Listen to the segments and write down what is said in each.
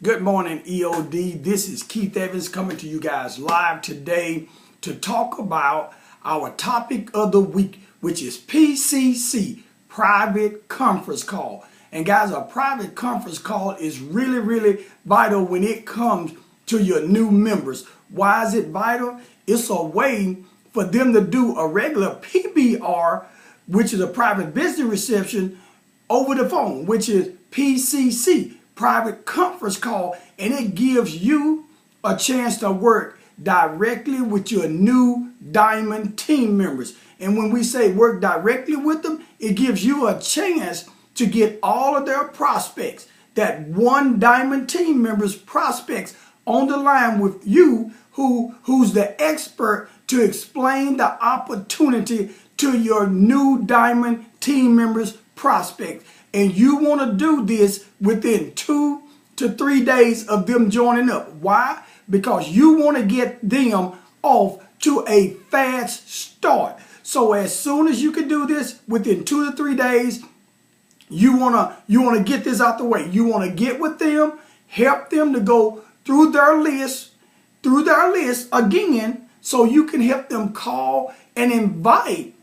Good morning, EOD. This is Keith Evans coming to you guys live today to talk about our topic of the week, which is PCC, private conference call. And guys, a private conference call is really vital when it comes to your new members. Why is it vital? It's a way for them to do a regular PBR, which is a private business reception, over the phone, which is PCC, private conference call, and it gives you a chance to work directly with your new diamond team members. And when we say work directly with them, it gives you a chance to get all of their prospects, that one diamond team members prospects, on the line with you, who's the expert to explain the opportunity to your new diamond team members prospects. And you want to do this within 2 to 3 days of them joining up. Why? Because you want to get them off to a fast start. So as soon as you can do this within 2 to 3 days, you want to get this out the way. You want to get with them, help them to go through their list again, so you can help them call and invite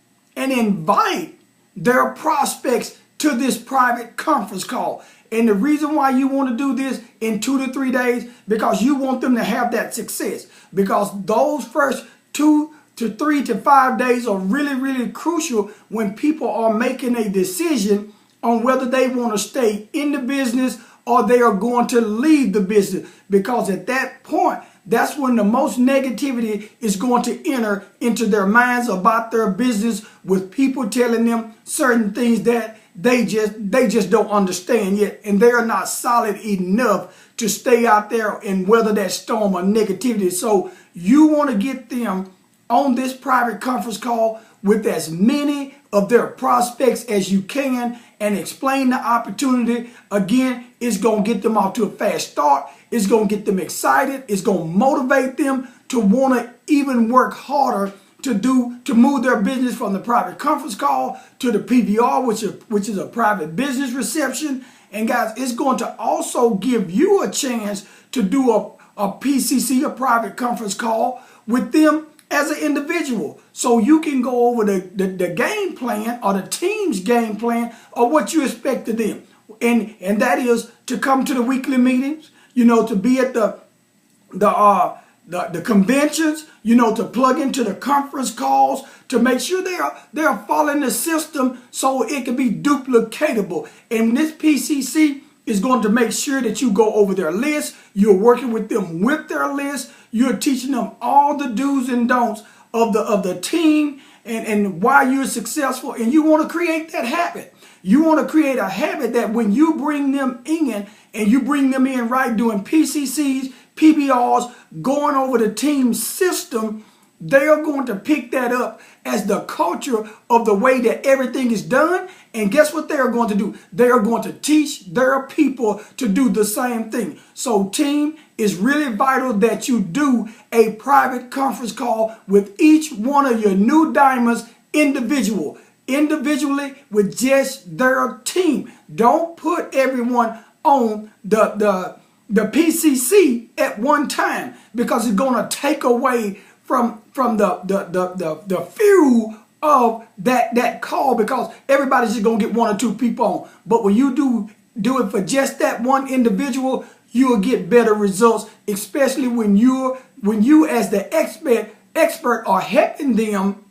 their prospects to this private conference call. And the reason why you want to do this in 2 to 3 days, because you want them to have that success. Because those first 2 to 3 to 5 days are really crucial when people are making a decision on whether they want to stay in the business or they are going to leave the business. Because at that point, that's when the most negativity is going to enter into their minds about their business, with people telling them certain things that they just don't understand yet, and they are not solid enough to stay out there and weather that storm of negativity. So you want to get them on this private conference call with as many of their prospects as you can and explain the opportunity. Again, it's going to get them off to a fast start. It's going to get them excited. It's going to motivate them to want to even work harder to move their business from the private conference call to the PBR, which is a private business reception. And guys, it's going to also give you a chance to do a PCC, a private conference call, with them as an individual. So you can go over the game plan, or the team's game plan, or what you expect of them. And that is to come to the weekly meetings, to be at the conventions, to plug into the conference calls, to make sure they're following the system so it can be duplicatable. And this PCC is going to make sure that you go over their list. You're working with them with their list. You're teaching them all the do's and don'ts of the team and why you're successful. And you want to create that habit. You want to create a habit that when you bring them in, and you bring them in right doing PCCs, PBRs, going over the team system, they are going to pick that up as the culture of the way that everything is done. And guess what they are going to do? They are going to teach their people to do the same thing. So team, it's really vital that you do a private conference call with each one of your new diamonds individually with just their team. Don't put everyone on the PCC at one time, because it's going to take away from the fuel of that call, because everybody's just going to get 1 or 2 people on. But when you do it for just that one individual, you'll get better results, especially when you as the expert are helping them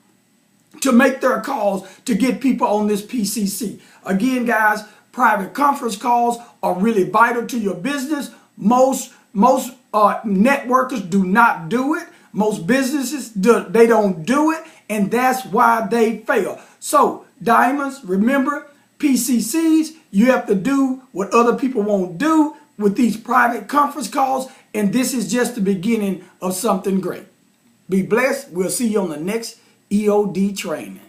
to make their calls to get people on this PCC. Again, guys, private conference calls are really vital to your business. Most networkers do not do it. Most businesses they don't do it, and that's why they fail. So diamonds, remember, PCCs, you have to do what other people won't do with these private conference calls, and this is just the beginning of something great. Be blessed. We'll see you on the next EOD training.